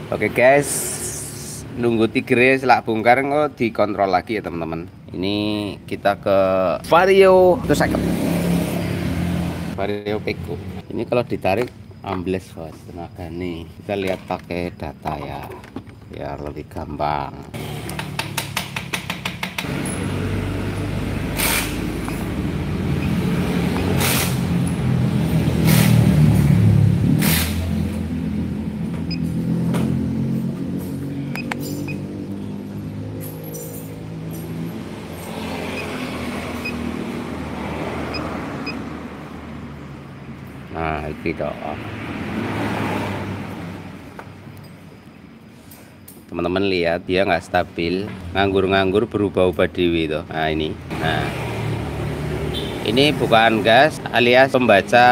Oke guys, nunggu tigre selak bongkar kok dikontrol lagi ya teman-teman. Ini kita ke Vario itu second. Vario Peko. Ini kalau ditarik ambles bos, tenaga nih. Kita lihat pakai data ya, biar lebih gampang. Nah, gitu. Teman-teman lihat dia nggak stabil, nganggur-nganggur berubah-ubah dewi itu. Nah ini, ini bukaan gas alias pembaca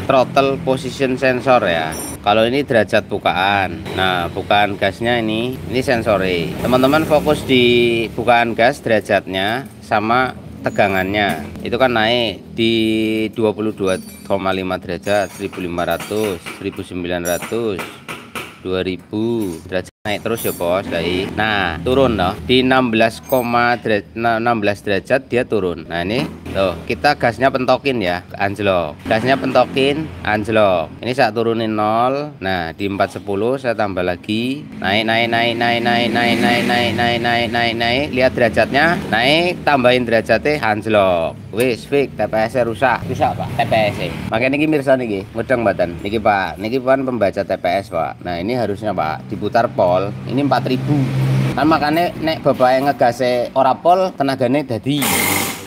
throttle position sensor ya. Kalau ini derajat bukaan. Nah, bukaan gasnya ini sensore. Teman-teman fokus di bukaan gas derajatnya sama tegangannya. Itu kan naik di 22,5 derajat, 1500, 1900, 2000 derajat naik terus ya bos. Nah turun loh di 16 derajat dia turun. Nah ini loh, kita gasnya pentokin ya, anjlok. Gasnya pentokin, anjlok. Ini saya turunin 0. Nah di 410 saya tambah lagi, naik. Lihat derajatnya naik, tambahin derajatnya, anjlok. Wis fix TPS rusak pak TPS. Makanya ini mirsa niki ngedeng badan niki pak, niki kan pembaca TPS pak. Nah ini harusnya pak diputar pol ini 4000 kan, makanya nek bapak yang ngegase ora pol tenagane dadi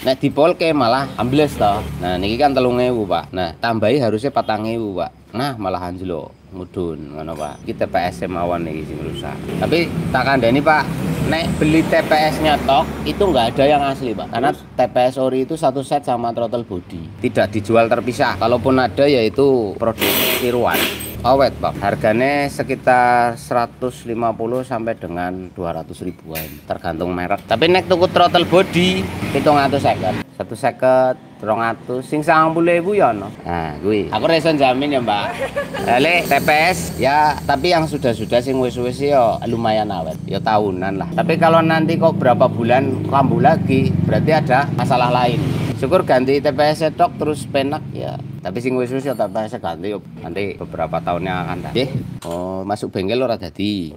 nek dipol ke malah ambles toh. Nah niki kan 3000 pak, nah tambahi harusnya 4000 pak, nah malah anjlok mudun ngono pak. Kita TPS mawon niki sing rusak. Tapi tak kandhani pak, nek beli TPS nya tok itu nggak ada yang asli pak, karena TPS ori itu satu set sama throttle body, tidak dijual terpisah. Kalaupun ada yaitu produk tiruan awet pak, harganya sekitar 150 sampai dengan 200 ribuan tergantung merek. Tapi nek tuku throttle body 750, 150, 200, sing 90.000 ya no. Nah gue aku reson jamin ya mbak. Lele TPS ya, tapi yang sudah sing wis-wis ya lumayan awet ya, tahunan lah. Tapi kalau nanti kok berapa bulan kambuh lagi berarti ada masalah lain. Syukur ganti TPS tok terus penak ya, tapi sing wis ya TPS ganti yuk, nanti beberapa tahunnya akan datang. Oh masuk bengkel ora dadi.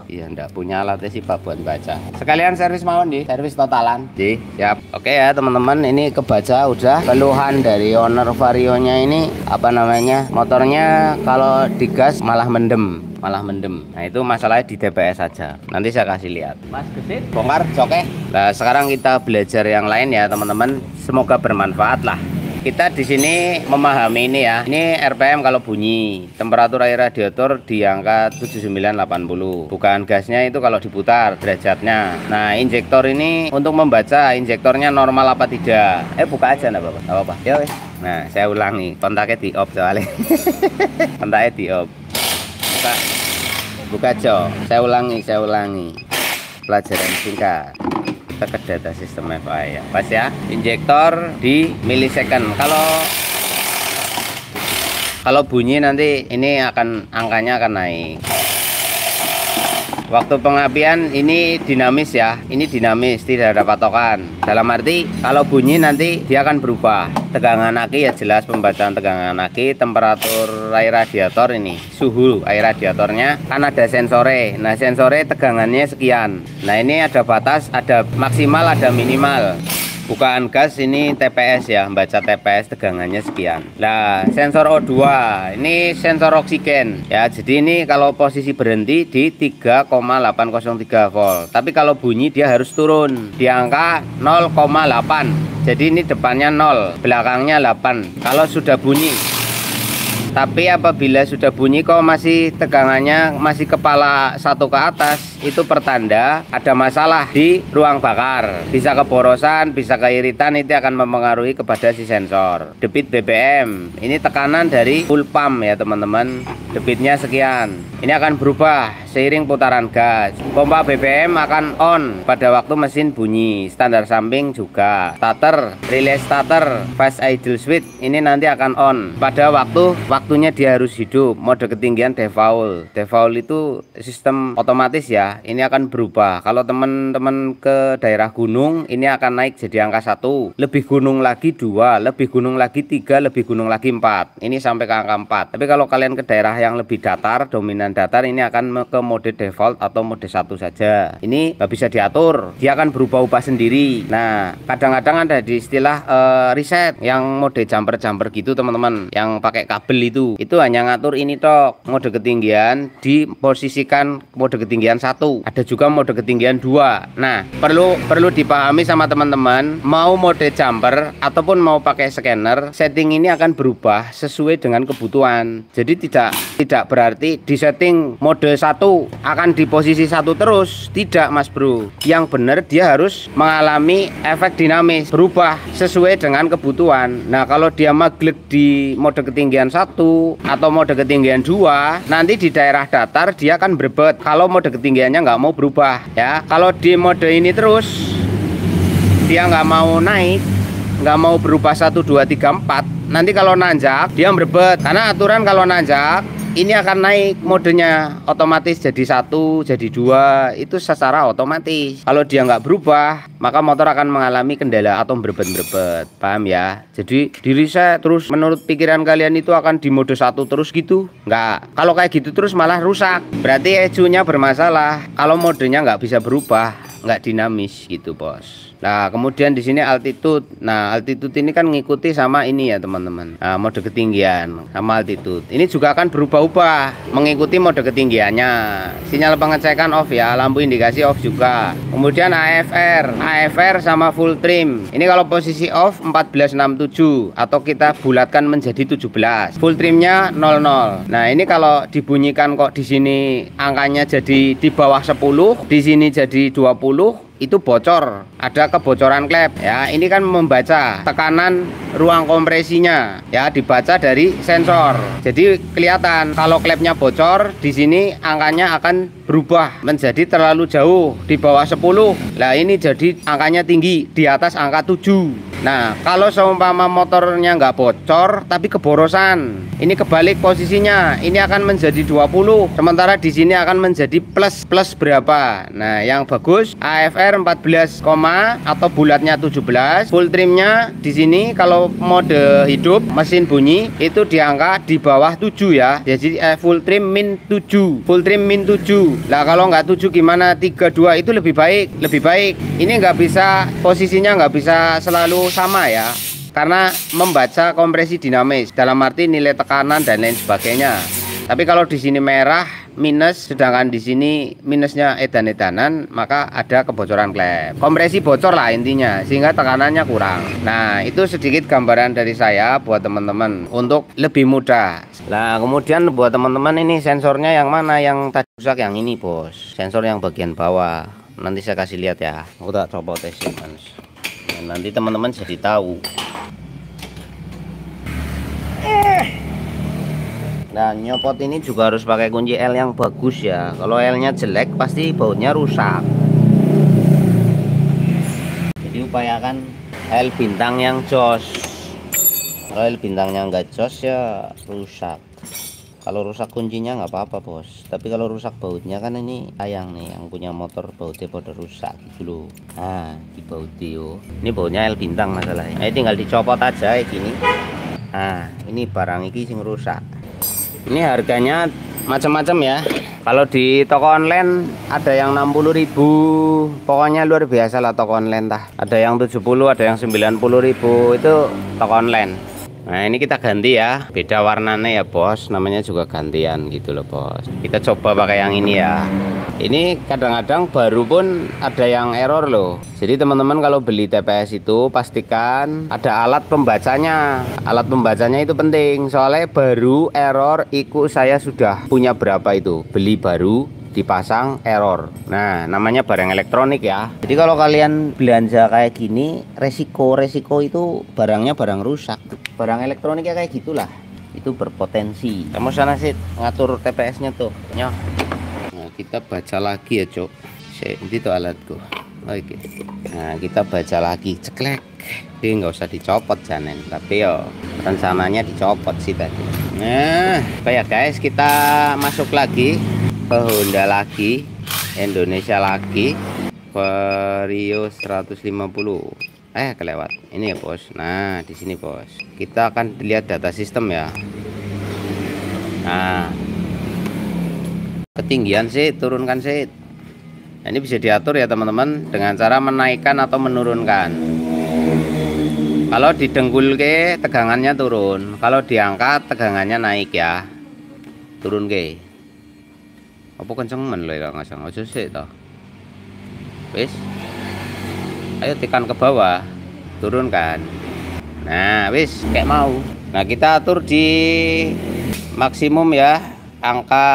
Iya ndak punya alatnya sih pak buat baca. Sekalian servis mawon di servis totalan di siap. Oke ya teman-teman, ini kebaca udah. Keluhan dari owner Varionya ini apa namanya, motornya kalau digas malah mendem. Nah itu masalahnya di TPS saja. Nanti saya kasih lihat. Mas Gesit bongkar oke. Nah sekarang kita belajar yang lain ya teman-teman. Semoga bermanfaat lah. Kita di sini memahami ini ya. Ini RPM kalau bunyi, temperatur air radiator di angka 7980. Bukaan gasnya itu kalau diputar derajatnya. Nah injektor ini untuk membaca injektornya normal apa tidak. Buka aja enggak apa-apa. Ya wes. Nah saya ulangi, kontaknya di off soalnya. Kontaknya di off. Buka jo, saya ulangi pelajaran singkat. Kita ke data sistem FI ya, pas ya. Injektor di milisecond. Kalau bunyi nanti ini angkanya akan naik. Waktu pengapian ini dinamis ya, ini dinamis, tidak ada patokan. Dalam arti kalau bunyi nanti dia akan berubah. Tegangan aki ya jelas pembacaan tegangan aki, temperatur air radiator ini, suhu air radiatornya kan ada sensore. Nah sensore tegangannya sekian. Nah ini ada batas, ada maksimal, ada minimal. Bukaan gas ini TPS ya, baca TPS tegangannya sekian. Nah sensor O2 ini sensor oksigen ya, jadi ini kalau posisi berhenti di 3,803 volt, tapi kalau bunyi dia harus turun di angka 0,8. jadi ini depannya 0, belakangnya 8 kalau sudah bunyi. Tapi apabila sudah bunyi kok masih tegangannya masih kepala satu ke atas, itu pertanda ada masalah di ruang bakar. Bisa keborosan, bisa keiritan, itu akan mempengaruhi kepada si sensor. Debit BBM, ini tekanan dari full pump ya teman-teman. Debitnya sekian. Ini akan berubah seiring putaran gas. Pompa BBM akan on pada waktu mesin bunyi. Standar samping juga. Starter, relay starter, fast idle switch ini nanti akan on pada waktu waktunya dia harus hidup. Mode ketinggian default. Default itu sistem otomatis ya. Ini akan berubah. Kalau teman-teman ke daerah gunung, ini akan naik jadi angka 1. Lebih gunung lagi 2, lebih gunung lagi 3, lebih gunung lagi 4. Ini sampai ke angka 4. Tapi kalau kalian ke daerah yang lebih datar, dominan datar, ini akan ke mode default atau mode 1 saja. Ini nggak bisa diatur. Dia akan berubah-ubah sendiri. Nah, kadang-kadang ada di istilah reset yang mode jumper gitu teman-teman, yang pakai kabel itu hanya ngatur ini tok, mode ketinggian diposisikan mode ketinggian 1. Ada juga mode ketinggian 2. Nah, perlu dipahami sama teman-teman, mau mode jumper ataupun mau pakai scanner, setting ini akan berubah sesuai dengan kebutuhan. Jadi tidak berarti di setting mode 1 akan di posisi 1 terus, tidak mas bro. Yang benar dia harus mengalami efek dinamis, berubah sesuai dengan kebutuhan. Nah, kalau dia maglek di mode ketinggian 1 atau mode ketinggian 2, nanti di daerah datar dia akan berebet kalau mode ketinggiannya nggak mau berubah ya. Kalau di mode ini terus dia nggak mau naik, nggak mau berubah 1, 2, 3, 4, nanti kalau nanjak dia berebet. Karena aturan kalau nanjak ini akan naik modenya otomatis jadi 1, jadi 2, itu secara otomatis. Kalau dia nggak berubah, maka motor akan mengalami kendala atau berebet-berebet. Paham ya? Jadi di reset terus, menurut pikiran kalian itu akan di mode 1 terus gitu? Nggak. Kalau kayak gitu terus malah rusak. Berarti ECU-nya bermasalah. Kalau modenya nggak bisa berubah, nggak dinamis gitu bos. Nah, kemudian di sini altitude. Nah, altitude ini kan ngikuti sama ini ya teman-teman. Nah, mode ketinggian sama altitude. Ini juga akan berubah-ubah mengikuti mode ketinggiannya. Sinyal pengecekan off ya, lampu indikasi off juga. Kemudian AFR sama full trim. Ini kalau posisi off 1467 atau kita bulatkan menjadi 17. Full trimnya 00. Nah, ini kalau dibunyikan kok di sini angkanya jadi di bawah 10, di sini jadi 20. Itu bocor, ada kebocoran klep ya. Ini kan membaca tekanan ruang kompresinya ya, dibaca dari sensor. Jadi kelihatan kalau klepnya bocor, di sini angkanya akan berubah menjadi terlalu jauh di bawah 10. Nah, ini jadi angkanya tinggi di atas angka 7. Nah, kalau seumpama motornya nggak bocor tapi keborosan, ini kebalik posisinya. Ini akan menjadi 20, sementara di sini akan menjadi plus berapa. Nah, yang bagus AFR 14, atau bulatnya 17. Full trimnya di sini kalau mode hidup mesin bunyi itu di angka di bawah 7 ya. Jadi full trim min 7. Full trim min 7. Lah kalau nggak 7 gimana? 32 itu lebih baik. Ini nggak bisa, posisinya nggak bisa selalu sama ya. Karena membaca kompresi dinamis dalam arti nilai tekanan dan lain sebagainya. Tapi kalau di sini merah minus, sedangkan di sini minusnya edan-edanan, maka ada kebocoran klep. Kompresi bocor lah intinya, sehingga tekanannya kurang. Nah, itu sedikit gambaran dari saya buat teman-teman untuk lebih mudah. Nah, kemudian buat teman-teman ini sensornya yang mana yang tadi rusak? Yang ini bos, sensor yang bagian bawah. Nanti saya kasih lihat ya. Aku tak coba tes nah, nanti teman-teman jadi tahu. Nah, nyopot ini juga harus pakai kunci L yang bagus ya. Kalau L-nya jelek pasti bautnya rusak. Jadi upayakan L bintang yang jos. Kalau L bintangnya nggak jos ya rusak. Kalau rusak kuncinya nggak apa-apa bos. Tapi kalau rusak bautnya kan ini sayang nih, yang punya motor bautnya pada rusak gitu loh. Nah, di baut yo. Ini bautnya L bintang masalahnya. Nah, tinggal dicopot aja kayak gini. Nah, ini barang ini sing rusak. Ini harganya macam-macam ya. Kalau di toko online ada yang 60.000, pokoknya luar biasa lah toko online tah. Ada yang 70, ada yang 90.000, itu toko online. Nah, ini kita ganti ya, beda warnanya ya bos, namanya juga gantian gitu loh bos. Kita coba pakai yang ini ya. Ini kadang-kadang baru pun ada yang error loh. Jadi teman-teman kalau beli TPS itu pastikan ada alat pembacanya. Alat pembacanya itu penting, soalnya baru error ikut saya sudah punya berapa itu, beli baru dipasang error. Nah, namanya barang elektronik ya. Jadi kalau kalian belanja kayak gini, resiko itu barangnya barang rusak. Barang elektroniknya kayak gitulah, itu berpotensi. Kamu sana sih ngatur TPS-nya tuh. Nyoh. Nah, kita baca lagi ya cok. Ini tuh alatku. Oke. Nah, kita baca lagi, ceklek. Jadi nggak usah dicopot janen, tapi yo rencananya dicopot sih tadi. Nah, ya guys, kita masuk lagi ke Honda lagi, Indonesia lagi, Vario 150. Kelewat. Ini ya, Bos. Nah, di sini, Bos. Kita akan lihat data sistem ya. Nah, ketinggian sih, turunkan sih. Nah, ini bisa diatur ya, teman-teman, dengan cara menaikkan atau menurunkan. Kalau didengkul ke tegangannya turun, kalau diangkat tegangannya naik ya. Turun ke. Apa kencengan lho ya ngasang aja sih toh. Wis. Ayo tekan ke bawah, turunkan. Nah, wis kayak mau. Nah, kita atur di maksimum ya. Angka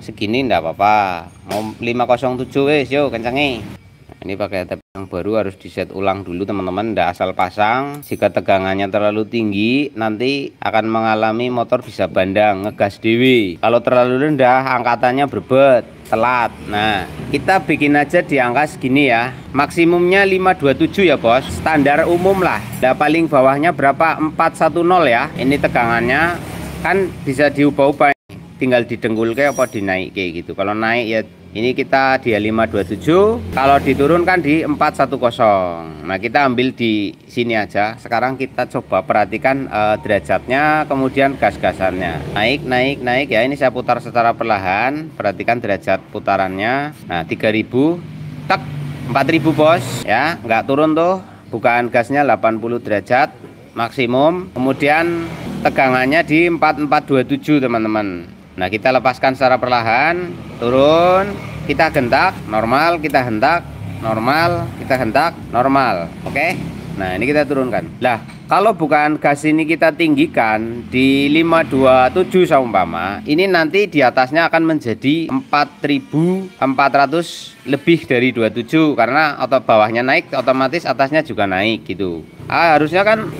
segini ndak apa-apa. Mau 507 wis, yuk kencengi. Ini pakai tab yang baru, harus di set ulang dulu teman-teman, ndak asal pasang. Jika tegangannya terlalu tinggi nanti akan mengalami motor bisa bandang, ngegas dewi. Kalau terlalu rendah angkatannya berbet, telat. Nah, kita bikin aja di angka segini ya. Maksimumnya 527 ya, Bos. Standar umum lah. Nah, paling bawahnya berapa? 410 ya. Ini tegangannya kan bisa diubah-ubah. Tinggal didengkul ke apa dinaik kayak gitu. Kalau naik ya ini kita di 527, kalau diturunkan di 410. Nah, kita ambil di sini aja. Sekarang kita coba perhatikan derajatnya, kemudian gas-gasannya. Naik ya. Ini saya putar secara perlahan. Perhatikan derajat putarannya. Nah, 3000, tak 4000, Bos. Ya, nggak turun tuh. Bukaan gasnya 80 derajat maksimum. Kemudian tegangannya di 4427, teman-teman. Nah, kita lepaskan secara perlahan, turun, kita gentak, normal, kita hentak, normal, kita hentak, normal. Oke. Nah, ini kita turunkan. Lah, kalau bukan gas ini kita tinggikan di 527 seumpama, ini nanti di atasnya akan menjadi 4400 lebih dari 27 karena atau bawahnya naik, otomatis atasnya juga naik gitu. Harusnya kan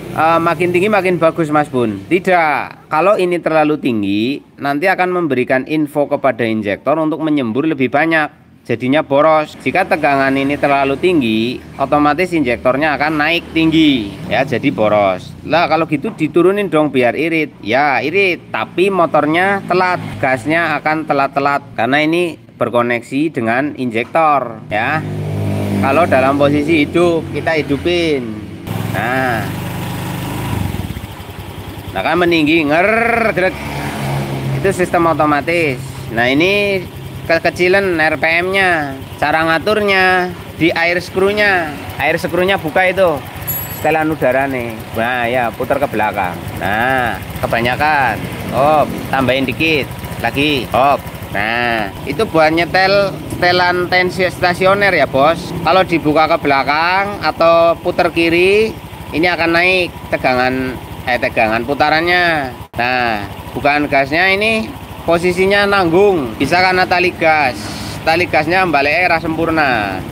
makin tinggi makin bagus, Mas Bun. Tidak, kalau ini terlalu tinggi nanti akan memberikan info kepada injektor untuk menyembur lebih banyak, jadinya boros. Jika tegangan ini terlalu tinggi, otomatis injektornya akan naik tinggi ya, jadi boros. Lah, kalau gitu diturunin dong biar irit. Ya, irit, tapi motornya telat, gasnya akan telat-telat karena ini berkoneksi dengan injektor ya. Kalau dalam posisi hidup kita hidupin. Nah kan meninggi, grek. Itu sistem otomatis. Nah, ini kekecilan RPM-nya. Cara ngaturnya di air skrunya. Air skrunya buka itu, setelan udara nih. Nah ya, putar ke belakang. Nah, kebanyakan. Tambahin dikit lagi. Nah, itu buat nyetel setelan tensi stasioner ya, Bos. Kalau dibuka ke belakang atau putar kiri, ini akan naik tegangan putarannya. Nah, bukaan gasnya ini posisinya nanggung, bisa karena tali gasnya balik era sempurna.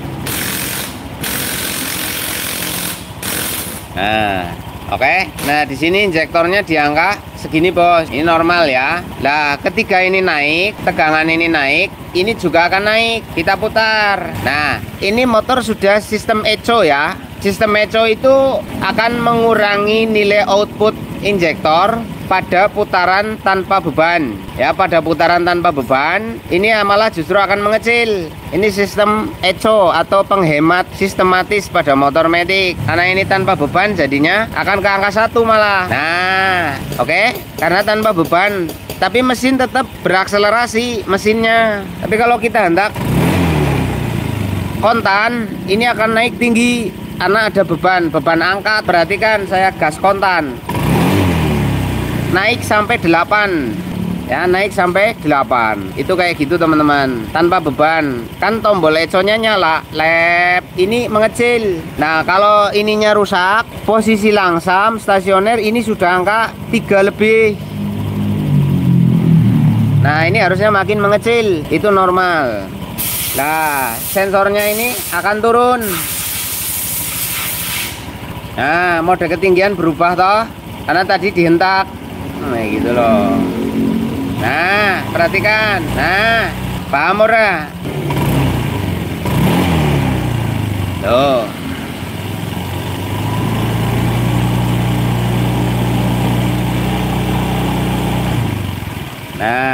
Nah, oke. Nah, di sini injektornya di angka segini, Bos. Ini normal ya. Nah, ketika ini naik, tegangan ini naik, ini juga akan naik. Kita putar. Nah, ini motor sudah sistem eco ya. Sistem eco itu akan mengurangi nilai output injektor pada putaran tanpa beban ya. Pada putaran tanpa beban ini malah justru akan mengecil. Ini sistem eco atau penghemat sistematis pada motor metik. Karena ini tanpa beban jadinya akan ke angka 1 malah. Nah, oke. Karena tanpa beban tapi mesin tetap berakselerasi mesinnya. Tapi kalau kita hendak kontan, ini akan naik tinggi karena ada beban angkat. Perhatikan, saya gas kontan naik sampai 8 ya, naik sampai 8. Itu kayak gitu, teman-teman, tanpa beban. Kan tombol econya nyala, lep, ini mengecil. Nah, kalau ininya rusak, posisi langsam stasioner ini sudah angka 3 lebih. Nah, ini harusnya makin mengecil, itu normal. Nah, sensornya ini akan turun. Nah, mode ketinggian berubah toh, karena tadi dihentak. Nah, gitu loh. Nah, perhatikan. Nah, paham ora? Tuh.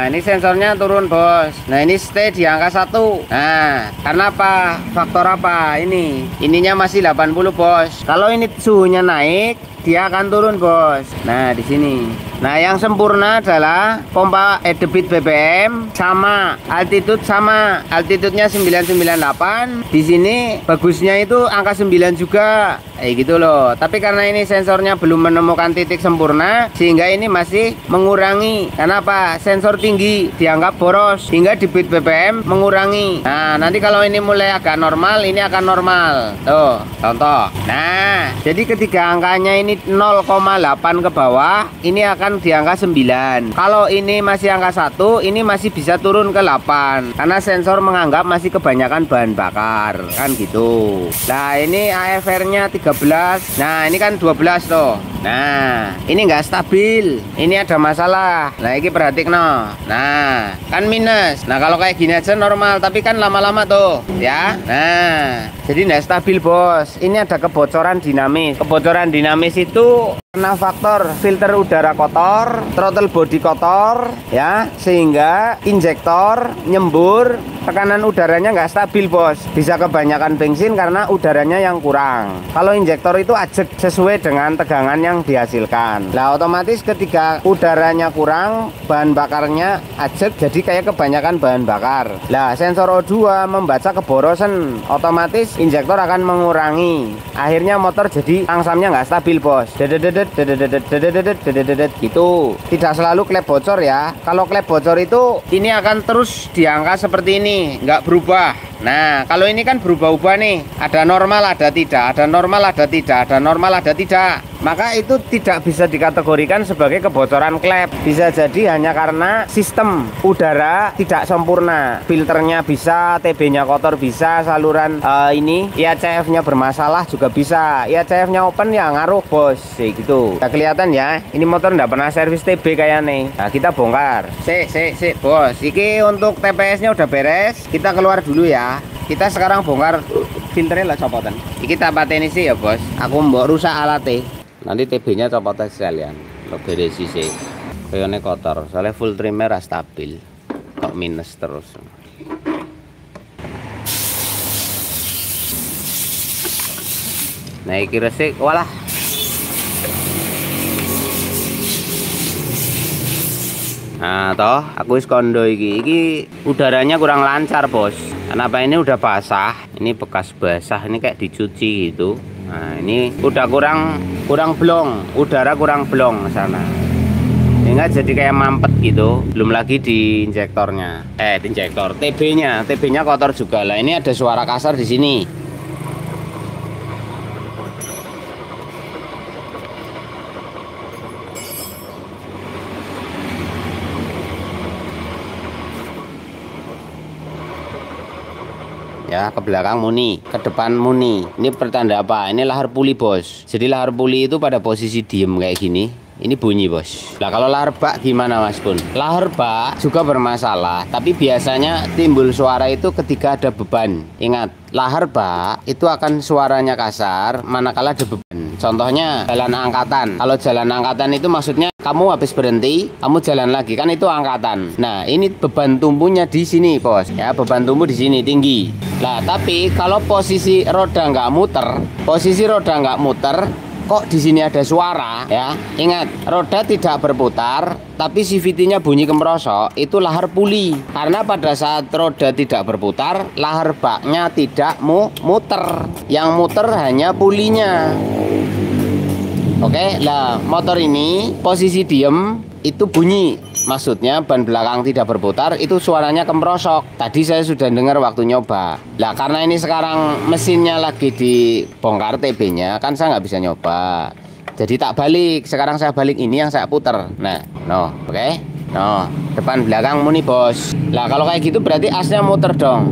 Nah, ini sensornya turun, bos. Nah, ini stay di angka 1. Nah, karena apa? Faktor apa? Ininya masih 80, bos. Kalau ini suhunya naik, dia akan turun, bos. Nah, di sini. Nah, yang sempurna adalah pompa debit BBM sama altitude sama. Altitude-nya 998. Di sini bagusnya itu angka 9 juga. Gitu loh. Tapi karena ini sensornya belum menemukan titik sempurna, sehingga ini masih mengurangi. Kenapa? Sensor tinggi dianggap boros hingga debit BBM mengurangi. Nah, nanti kalau ini mulai agak normal, ini akan normal. Tuh, contoh. Nah, jadi ketika angkanya ini 0,8 ke bawah, ini akan di angka 9. Kalau ini masih angka 1, ini masih bisa turun ke 8 karena sensor menganggap masih kebanyakan bahan bakar, kan gitu. Nah, ini AFR-nya 13. Nah, ini kan 12 tuh. Nah, ini nggak stabil. Ini ada masalah. Nah, ini perhatik no. Nah, kan minus. Nah, kalau kayak gini aja normal, tapi kan lama-lama tuh, ya. Nah, jadi nggak stabil, bos. Ini ada kebocoran dinamis. Kebocoran dinamis itu karena faktor filter udara kotor, throttle body kotor, ya, sehingga injektor nyembur, tekanan udaranya nggak stabil, bos. Bisa kebanyakan bensin karena udaranya yang kurang. Kalau injektor itu ajek sesuai dengan tegangan yang dihasilkan. Nah, otomatis ketika udaranya kurang, bahan bakarnya ajek, jadi kayak kebanyakan bahan bakar. Nah, sensor O2 membaca keborosan, otomatis injektor akan mengurangi. Akhirnya motor jadi angsamnya nggak stabil, bos. Gitu. Tidak selalu klep bocor ya. Kalau klep bocor itu ini akan terus di angka seperti ini, nggak berubah. Nah, kalau ini kan berubah-ubah nih. Ada normal, ada tidak, ada normal, ada tidak, ada normal, ada tidak. Maka itu tidak bisa dikategorikan sebagai kebocoran klep. Bisa jadi hanya karena sistem udara tidak sempurna. Filternya bisa, TB-nya kotor bisa, saluran ini IACF-nya bermasalah juga bisa. IACF-nya open ya ngaruh, bos. Gitu. Nah, kelihatan ya, ini motor nggak pernah servis TB kayaknya. Nah, kita bongkar. Sik, bos. Iki untuk TPS-nya udah beres. Kita keluar dulu ya. Kita sekarang bongkar filternya lah copotan. Iki tak pateni sih ya, bos. Aku mbok rusak alatnya. Nanti TB-nya copotan sekalian. Lo beresi sih. Kayaknya kotor. Soalnya full trimmer ra stabil. Kok minus terus. Nah, iki resik walah. Nah, toh aku wis kondo iki udaranya kurang lancar, bos. Kenapa? Ini udah basah, ini bekas basah, ini kayak dicuci gitu. Nah, ini udah kurang blong, udara kurang blong sana. Sehingga jadi kayak mampet gitu. Belum lagi di injektornya. Di injektor, TB-nya kotor juga lah. Ini ada suara kasar di sini. Ya, ke belakang muni, ke depan muni. Ini pertanda apa? Ini lahar puli, bos. Jadi lahar puli itu pada posisi diem kayak gini. Ini bunyi, bos. Nah, kalau lahar bak gimana, Mas Pun? Lahar bak juga bermasalah, tapi biasanya timbul suara itu ketika ada beban. Ingat, lahar bak itu akan suaranya kasar manakala ada beban. Contohnya jalan angkatan. Kalau jalan angkatan itu maksudnya kamu habis berhenti, kamu jalan lagi, kan itu angkatan. Nah, ini beban tumbuhnya di sini, bos. Ya, beban tumbuh di sini tinggi. Nah, tapi kalau posisi roda nggak muter, kok di sini ada suara, ya? Ingat, roda tidak berputar, tapi CVT-nya bunyi kemrosok, itu lahar puli. Karena pada saat roda tidak berputar, lahar baknya tidak muter. Yang muter hanya pulinya. Oke, lah motor ini posisi diem itu bunyi. Maksudnya ban belakang tidak berputar, itu suaranya kemrosok. Tadi saya sudah dengar waktu nyoba. Lah karena ini sekarang mesinnya lagi dibongkar TB-nya, kan saya nggak bisa nyoba. Jadi tak balik. Sekarang saya balik, ini yang saya puter. Nah, oke. Depan belakang muni, bos. Lah kalau kayak gitu berarti asnya muter dong.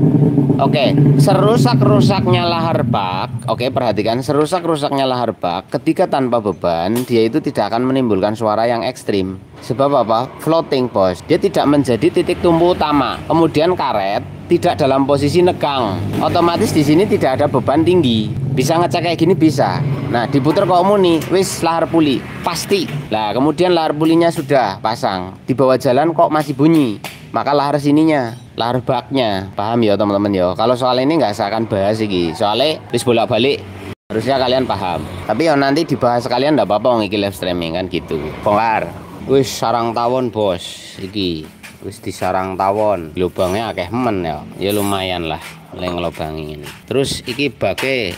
Oke, serusak-rusaknya lahar bak. Oke, perhatikan serusak-rusaknya lahar bak ketika tanpa beban, dia itu tidak akan menimbulkan suara yang ekstrim. Sebab apa? Floating, bos. Dia tidak menjadi titik tumpu utama. Kemudian karet tidak dalam posisi negang. Otomatis di sini tidak ada beban tinggi. Bisa ngecek kayak gini bisa. Nah, diputar kok muni, wis lahar puli, pasti. Nah, kemudian lahar pulinya sudah pasang. Di bawah jalan kok masih bunyi. Maka lahar sininya, lahar baknya, paham ya teman-teman ya. Kalau soal ini nggak saya akan bahas iki, soalnya wis bolak-balik harusnya kalian paham. Tapi ya nanti dibahas kalian nggak apa-apa ngiki live streaming kan gitu. Bongkar, wis sarang tawon bos, iki wis di sarang tawon, lubangnya akeh men ya lumayan lah, oleh ngelobangi ini. Terus iki bake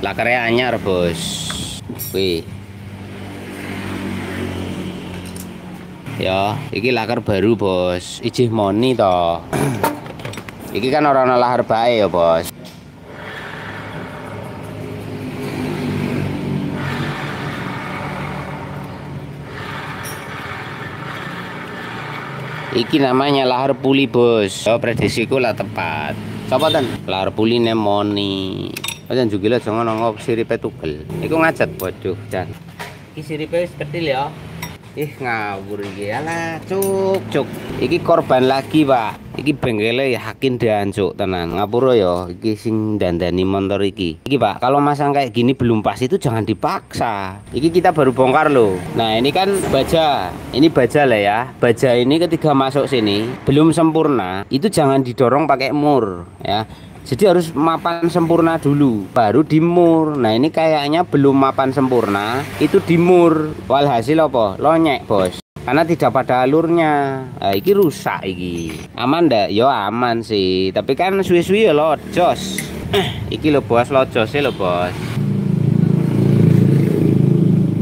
lakarnya anyar bos, wih. Ya, iki lakar baru bos, ijih moni toh. Iki kan orang lahar bae ya bos. Iki namanya lahar puli bos. Oh, prediksiku lah tepat. Coba ten, lahar puli moni. Aja juga lah jangan nongok siripe tugel. Iku ngajak bodoh jan. Iki siripe wis ketil ya. Ih ngawur iki alah cuk. Iki korban lagi pak. Iki bengkele yakin diancuk tenan. Ngapura ya iki sing dandani motor iki. Iki pak kalau masang kayak gini belum pas itu jangan dipaksa. Iki kita baru bongkar loh. Nah ini kan baja. Ini baja lah ya. Baja ini ketika masuk sini belum sempurna. Itu jangan didorong pakai mur ya. Jadi harus mapan sempurna dulu, baru dimur. Nah ini kayaknya belum mapan sempurna, itu dimur. Walhasil apa? Lonyek bos. Karena tidak pada alurnya. Nah, iki rusak iki. Aman ndak? Yo aman sih. Tapi kan suwi-suwi ya lojos. Iki lo bos, lojosnya lo bos.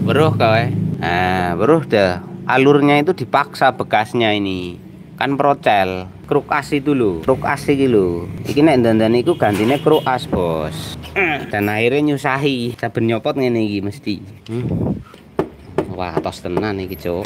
Beruh kowe. Nah, beruh dah. Alurnya itu dipaksa bekasnya ini. Kan procel kruk as itu loh, kruk as iki lho. Iki nek dandan iku gantine kruk as bos. Dan akhirnya nyusahi saben nyopot ngene iki mesti. Wah tos tenan iki cuk.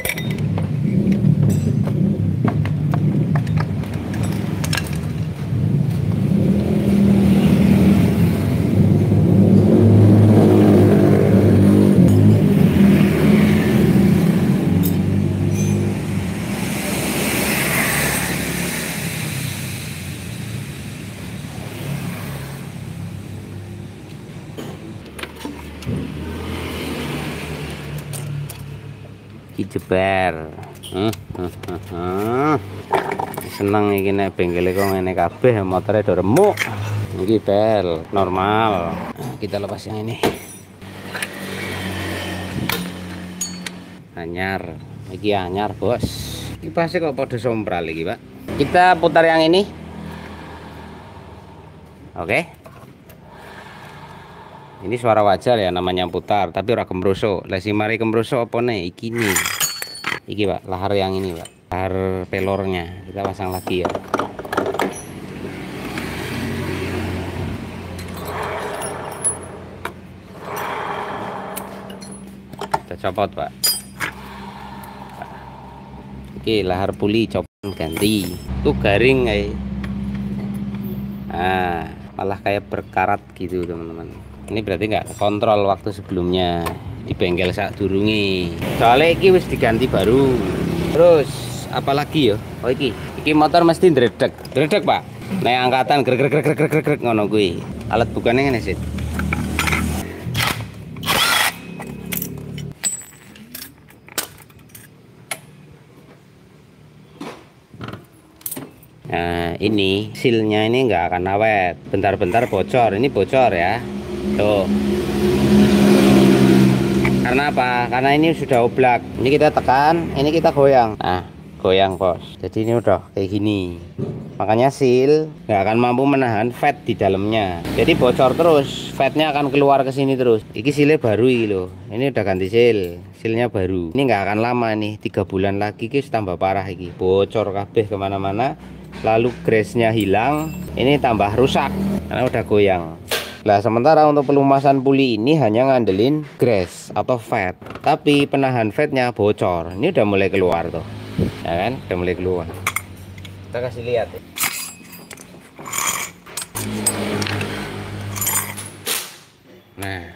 Jeber. Seneng iki nek bengkele kok ngene kabeh motore do remuk. Iki bel normal. Kita lepas yang ini. Anyar. Iki anyar, bos. Iki pasti kok padha sompral iki, Pak. Kita putar yang ini. Oke. Ini suara wajar ya namanya putar, tapi ora kembroso. Lah si mari kembroso apa nih? Iki nih. Iki pak, lahar yang ini pak, lahar pelornya. Kita pasang lagi ya. Kita copot pak. Oke, lahar puli copot ganti. Itu garing kayak. Nah, malah kayak berkarat gitu teman-teman. Ini berarti nggak kontrol waktu sebelumnya di bengkel saat durungi. Soalnya iki wis diganti baru. Terus apalagi ya? Oh iki motor mesti dredeg pak. Nah angkatan grek ngono kuwi. Alat bukannya ngene sih. Nah ini silnya ini nggak akan awet. Bentar-bentar bocor. Ini bocor ya. Tuh. Karena apa? Karena ini sudah oblak. Ini kita tekan, ini kita goyang. Nah, goyang bos. Jadi ini udah kayak gini. Makanya seal nggak akan mampu menahan fat di dalamnya. Jadi bocor terus, fatnya akan keluar ke sini terus. Iki silnya baru ini loh. Ini udah ganti seal, sealnya baru. Ini nggak akan lama nih, 3 bulan lagi guys tambah parah iki. Bocor kabeh kemana-mana. Lalu grace-nya hilang. Ini tambah rusak karena udah goyang. Nah sementara untuk pelumasan puli ini hanya ngandelin grass atau fat, tapi penahan fatnya bocor. Ini udah mulai keluar tuh, ya kan? Udah mulai keluar. Kita kasih lihat ya. Nah,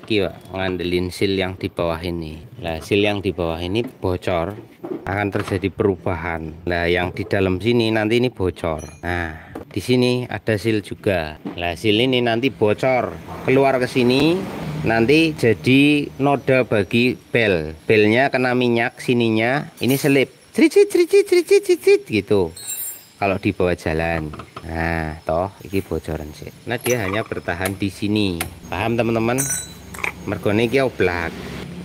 iki Pak, ngandelin seal yang di bawah ini. Nah, seal yang di bawah ini bocor, akan terjadi perubahan. Nah, yang di dalam sini nanti ini bocor. Nah, di sini ada seal juga. Nah, seal ini nanti bocor keluar ke sini, nanti jadi noda bagi bel. Belnya kena minyak, sininya ini selip. Cricit cricit cricit cricit gitu. Kalau di bawah jalan, nah toh ini bocoran sih. Nah, dia hanya bertahan di sini. Paham teman-teman? Mergone iki oblak.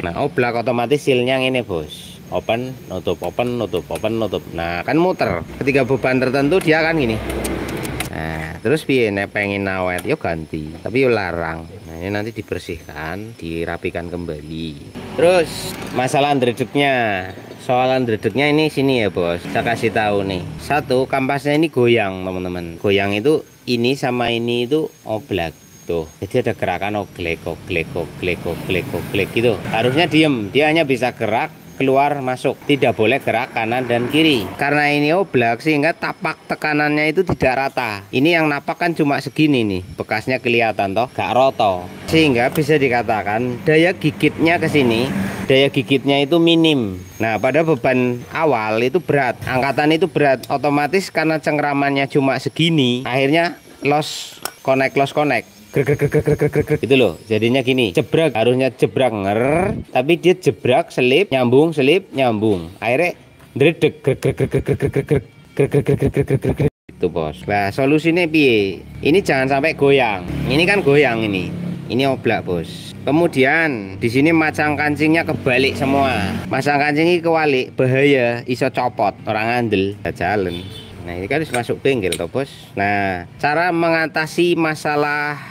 Nah, oblak otomatis sealnya ini bos. Open, nutup, open, nutup, open, nutup. Nah, kan muter. Ketika beban tertentu dia kan gini. Nah, terus piye nek pengen awet yo ganti, tapi yo larang. Nah, ini nanti dibersihkan, dirapikan kembali. Terus masalah ndredegnya. Soalan ndredegnya ini sini ya bos. Saya kasih tahu nih. Satu, kampasnya ini goyang teman-teman. Goyang itu ini sama ini itu oblak. Tuh, jadi ada gerakan oglek oglek oglek oglek oglek gitu. Harusnya diem, dia hanya bisa gerak keluar masuk, tidak boleh gerak kanan dan kiri. Karena ini oblak sehingga tapak tekanannya itu tidak rata. Ini yang napak kan cuma segini nih, bekasnya kelihatan toh, gak roto. Sehingga bisa dikatakan daya gigitnya ke sini, daya gigitnya itu minim. Nah, pada beban awal itu berat, angkatan itu berat, otomatis karena cengkramannya cuma segini, akhirnya loss connect gitu loh. Jadinya gini, jebrak, harusnya jebrak nger, tapi dia jebrak selip nyambung, akhirnya ndredeg itu bos. Nah, solusinya piye? Ini jangan sampai goyang. Ini kan goyang ini oblak bos. Kemudian di sini masang kancingnya kebalik semua. Masang kancingnya kebalik bahaya, iso copot orang andel jalan. Nah, ini kan masuk bengkel toh bos. Nah, cara mengatasi masalah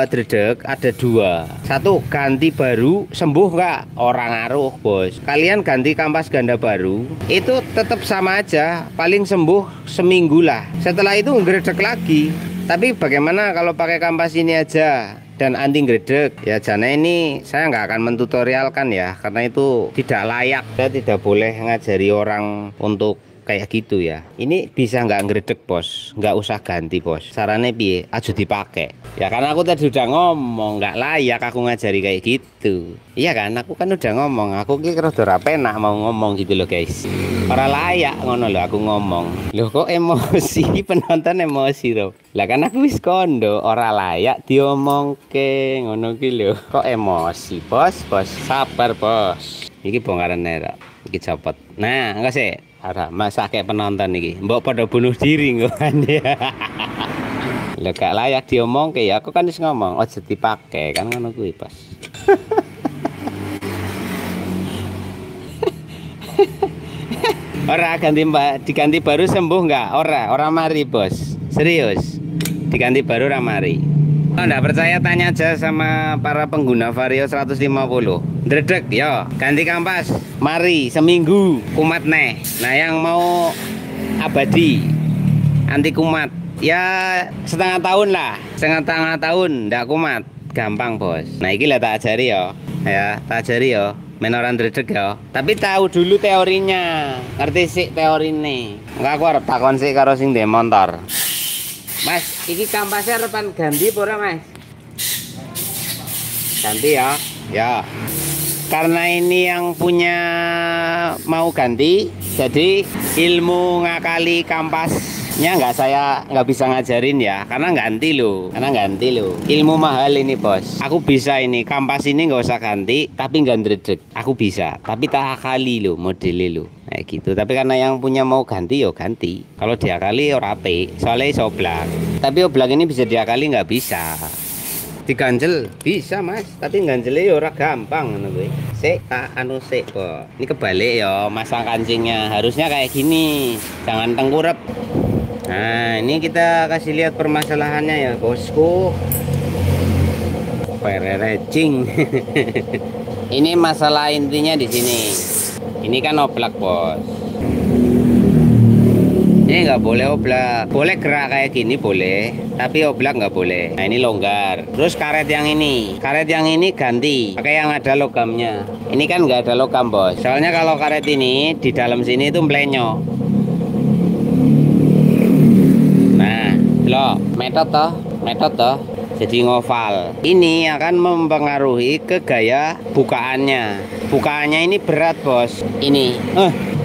dredeg ada dua. Satu, ganti baru sembuh nggak? Orang ngaruh bos. Kalian ganti kampas ganda baru itu tetap sama aja, paling sembuh seminggu lah. Setelah itu ngedredeg lagi. Tapi bagaimana kalau pakai kampas ini aja dan anti ngedredeg? Ya jana ini saya nggak akan mentutorialkan ya, karena itu tidak layak. Saya tidak boleh ngajari orang untuk kayak gitu ya. Ini bisa nggak ngedredeg bos, nggak usah ganti bos. Sarannya piye? Aja dipakai. Ya karena aku tadi udah ngomong nggak layak aku ngajari kayak gitu. Iya kan, aku kan udah ngomong. Aku kira udah penak mau ngomong gitu loh guys. Ora layak ngono loh aku ngomong. Loh kok emosi, penonton emosi loh. Lah kan aku wis kondo, ora layak diomongke ngono ki lho. Kok emosi bos? Sabar bos. Iki bongkaran nera. Iki copot. Nah, enggak sih. Ada masa kayak penonton nih, mbok pada bunuh diri ngono ya. Lah gak layak diomong kayak aku kan wis ngomong, ojo dipakai kan ngono kuwi pas. Ora ganti diganti baru sembuh nggak? Ora mari bos. Serius. Diganti baru ora mari. Kalau nggak percaya tanya aja sama para pengguna Vario 150. Dredeg yo, ganti kampas. Mari seminggu kumat neh. Nah, yang mau abadi anti kumat ya setengah tahun lah. Setengah tahun ndak kumat. Gampang bos. Nah, iki lah tak ajari yo. Ya, tak ajari yo. Menoran dredeg yo. Tapi tahu dulu teorinya. Ngerti sih teorine. Enggak, aku arep takon sih karo sing ndek motor. Mas, ini kampasnya repan ganti pura mas? Ganti ya? Ya. Karena ini yang punya mau ganti, jadi ilmu ngakali kampasnya nggak bisa ngajarin ya, karena ganti loh. Ilmu mahal ini bos. Aku bisa ini kampas ini nggak usah ganti, tapi nggak ndredeg. Aku bisa, tapi tak akali loh modelnya loh. Kayak gitu. Tapi karena yang punya mau ganti yo ganti. Kalau diakali ora apik, soalnya iso oblak. Tapi oblak ini bisa diakali nggak bisa. Diganjel bisa mas, tapi ganjelnya yo ora gampang ngono kuwi. Sik tak anu sik kok. Ini kebalik yo masang kancingnya. Harusnya kayak gini. Jangan tengkurep. Nah, ini kita kasih lihat permasalahannya ya, bosku. Perecing. Ini masalah intinya di sini. Ini kan oblak bos. Ini nggak boleh oblak. Boleh gerak kayak gini boleh, tapi oblak nggak boleh. Nah, ini longgar. Terus karet yang ini ganti pakai yang ada logamnya. Ini kan nggak ada logam bos. Soalnya kalau karet ini di dalam sini itu melenyok. Nah, Loh, metode toh. Jadi ngoval. Ini akan mempengaruhi ke gaya bukaannya. Bukaannya ini berat, Bos. Ini.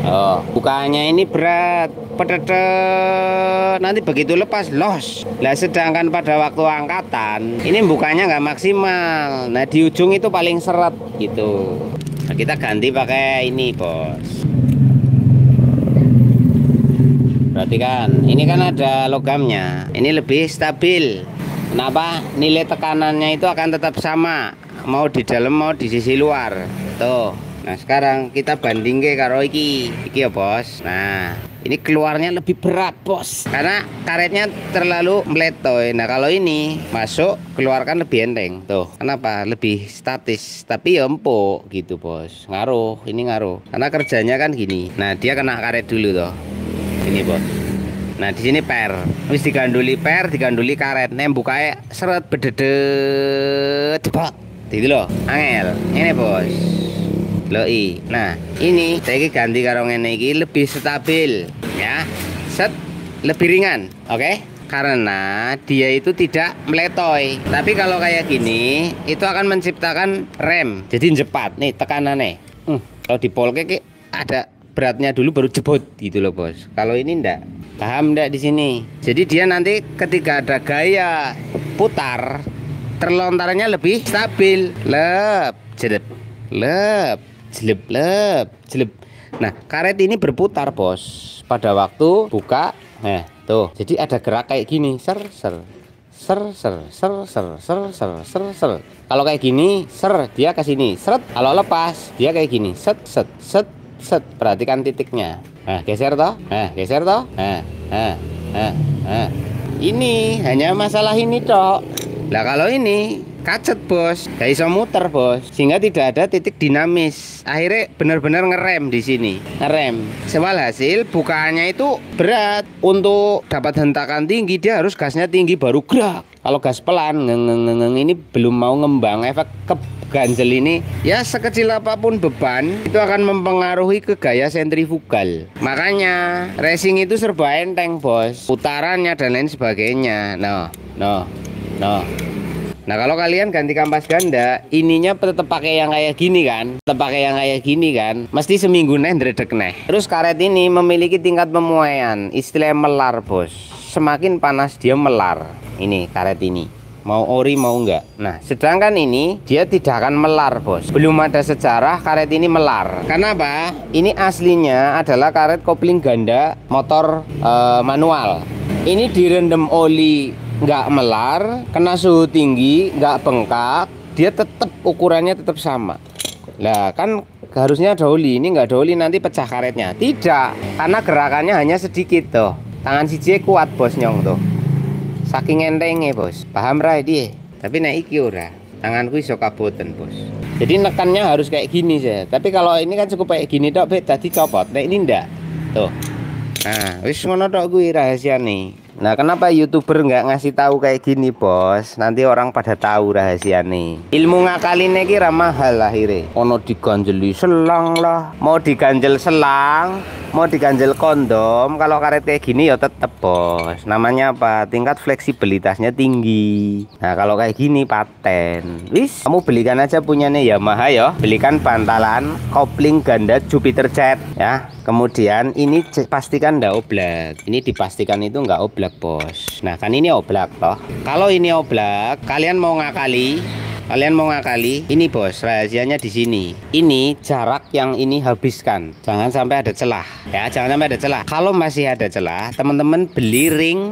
Oh, bukaannya ini berat. Pededet. Nanti begitu lepas los. Lah sedangkan pada waktu angkatan, ini bukanya nggak maksimal. Nah, di ujung itu paling seret gitu. Nah, kita ganti pakai ini, Bos. Perhatikan, ini kan ada logamnya. Ini lebih stabil. Kenapa? Nilai tekanannya itu akan tetap sama, mau di dalam mau di sisi luar. Tuh. Nah, sekarang kita bandingke karo iki ya, Bos. Nah, ini keluarnya lebih berat, Bos, karena karetnya terlalu meletoy. Nah, kalau ini masuk, keluarkan lebih enteng. Tuh, kenapa? Lebih statis, tapi ya empuk gitu, Bos. Ngaruh, ini ngaruh. Karena kerjanya kan gini. Nah, dia kena karet dulu tuh. Ini, Bos. Nah, di sini per, wis diganduli per, diganduli karet, nembukake seret bededet jebot. Gitu loh, angel. Ini, Bos. Loi. Nah, ini saya ganti karo ngene iki lebih stabil ya. Set lebih ringan. Oke? Karena dia itu tidak meletoy. Tapi kalau kayak gini, itu akan menciptakan rem. Jadi cepat nih tekanannya. Kalau dipolke ada beratnya dulu baru jebot gitu loh, Bos. Kalau ini enggak. Paham enggak di sini? Jadi dia nanti ketika ada gaya putar, terlontarannya lebih stabil. Lep, jedep. Lep, jelep, lep, jelep. Nah, karet ini berputar, Bos. Pada waktu buka, nah, tuh. Jadi ada gerak kayak gini, ser ser. Ser ser ser ser ser ser ser ser. Kalau kayak gini, ser, dia ke sini. Seret. Kalau lepas, dia kayak gini. Set set set set. Perhatikan titiknya. Nah, geser toh. Nah, geser toh. Nah. Ini hanya masalah ini toh. Lah kalau ini kacet, Bos, gak iso muter, Bos, sehingga tidak ada titik dinamis. Akhirnya benar-benar ngerem di sini, ngerem. Hasil bukaannya itu berat. Untuk dapat hentakan tinggi dia harus gasnya tinggi baru gerak. Kalau gas pelan ini belum mau ngembang. Efek keganjel ini ya sekecil apapun beban itu akan mempengaruhi ke gaya sentrifugal. Makanya racing itu serba enteng, Bos, putarannya dan lain sebagainya. Nah, kalau kalian ganti kampas ganda, ininya tetap pakai yang kayak gini kan? Tetap pakai yang kayak gini kan? Mesti seminggu neh ndredeg neh. Terus karet ini memiliki tingkat pemuaian, istilah melar, Bos. Semakin panas dia melar. Ini karet ini. Mau ori mau enggak. Nah, sedangkan ini dia tidak akan melar, Bos. Belum ada sejarah karet ini melar. Kenapa? Ini aslinya adalah karet kopling ganda motor manual. Ini direndam oli, nggak melar, kena suhu tinggi, nggak bengkak, dia tetap ukurannya tetap sama. Lah kan harusnya ada oli, ini nggak ada oli, nanti pecah karetnya. Tidak, karena gerakannya hanya sedikit tuh. Tangan siji kuat, Bos, nyong tuh. Saking entengnya, Bos. Paham ra dia? Tapi nek iki ora. Tanganku iso kaboten, Bos. Jadi nekannya harus kayak gini saya. Tapi kalau ini kan cukup kayak gini tok, bet tadi copot. Nek ini ndak. Tuh. Nah, wis ngono tok kuwi rahasia nih. Nah, kenapa YouTuber nggak ngasih tahu kayak gini, Bos? Nanti orang pada tahu rahasia nih. Ilmu ngakaline ki ra mahal akhirnya. Ono diganjeli selang lah, mau diganjel selang, mau diganjel kondom. Kalau karet kayak gini ya tetep, Bos. Namanya apa? Tingkat fleksibilitasnya tinggi. Nah, kalau kayak gini paten. Wis, kamu belikan aja punyanya Yamaha ya. Belikan bantalan kopling ganda Jupiter Jet ya. Kemudian ini pastikan ndak oblak. Ini dipastikan itu nggak oblak, Bos. Nah, kan ini oblak toh. Kalau ini oblak, kalian mau ngakali, ini, Bos, rahasianya di sini. Ini jarak yang ini habiskan. Jangan sampai ada celah. Ya, jangan sampai ada celah. Kalau masih ada celah, teman-teman beli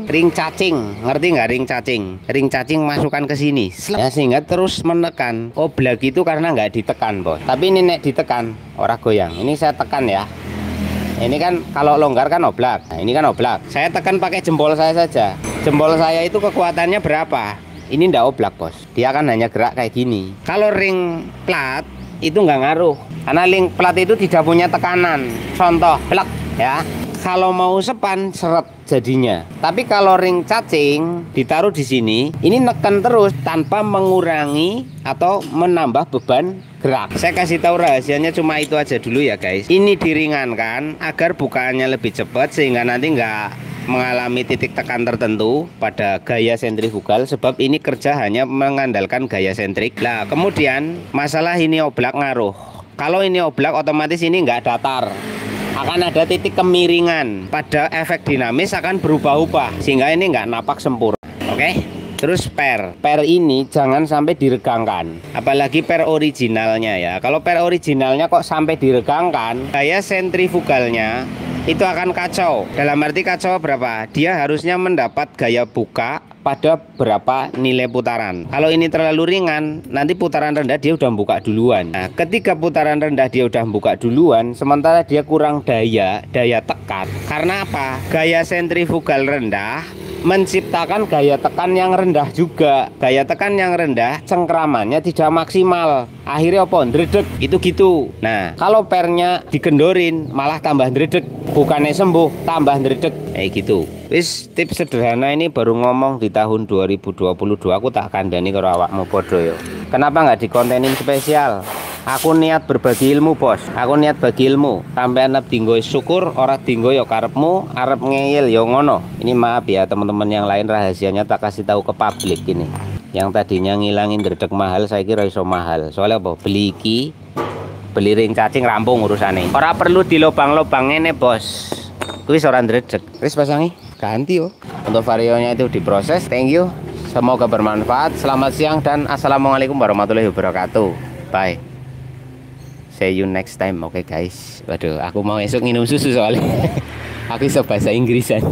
ring cacing. Ngerti nggak ring cacing? Ring cacing masukkan ke sini. Ya, sehingga terus menekan. Oblak itu karena nggak ditekan, Bos. Tapi ini nek ditekan, ora goyang. Ini saya tekan ya. Ini kan kalau longgar kan oblak. Nah, ini kan oblak. Saya tekan pakai jempol saya saja. Jempol saya itu kekuatannya berapa? Ini ndak oblak, Bos. Dia kan hanya gerak kayak gini. Kalau ring plat itu nggak ngaruh. Karena ring plat itu tidak punya tekanan. Contoh, plak ya. Kalau mau sepan seret jadinya. Tapi kalau ring cacing ditaruh di sini, ini neken terus tanpa mengurangi atau menambah beban gerak. Saya kasih tahu rahasianya cuma itu aja dulu ya, guys. Ini diringankan agar bukaannya lebih cepat sehingga nanti nggak mengalami titik tekan tertentu pada gaya sentrifugal, sebab ini kerja hanya mengandalkan gaya sentrik. Nah, kemudian masalah ini oblak ngaruh. Kalau ini oblak otomatis ini nggak datar, akan ada titik kemiringan. Pada efek dinamis akan berubah-ubah sehingga ini nggak napak sempurna. Oke. Terus per ini jangan sampai diregangkan, apalagi per originalnya ya. Kalau per originalnya kok sampai diregangkan, gaya sentrifugalnya itu akan kacau. Dalam arti kacau berapa? Dia harusnya mendapat gaya buka pada berapa nilai putaran. Kalau ini terlalu ringan, nanti putaran rendah dia udah buka duluan. Nah, ketika putaran rendah dia udah buka duluan, sementara dia kurang daya tekan. Karena apa? Gaya sentrifugal rendah menciptakan gaya tekan yang rendah juga. Gaya tekan yang rendah, cengkramannya tidak maksimal. Akhirnya apa? Ndredeg. Itu gitu. Nah, kalau pernya digendorin malah tambah ndredeg. Bukannya sembuh, tambah ndredeg. Gitu. Wis tips sederhana ini baru ngomong di tahun 2022. Aku tak kandani karo awakmu podo yo. Kenapa nggak dikontenin spesial? Aku niat berbagi ilmu, bos. Aku niat bagi ilmu. Sampean arep dinggo syukur, ora dinggo ya karepmu, arep ngeyel ya ngono. Ini maaf ya teman-teman yang lain, rahasianya tak kasih tahu ke publik ini. Yang tadinya ngilangin ndredeg mahal, saya kira iso mahal. Soalnya apa? Beli iki, beli ring cacing rampung urusane. Ora perlu dilobang-lobang ngene, bos. Kuwi ora ndredeg. Wis pasangi, ganti yo. Untuk varionya itu diproses. Thank you. Semoga bermanfaat. Selamat siang dan assalamualaikum warahmatullahi wabarakatuh. Bye. See you next time, oke guys. Waduh, aku mau esok minum susu soalnya. Aku bisa bahasa Inggrisan.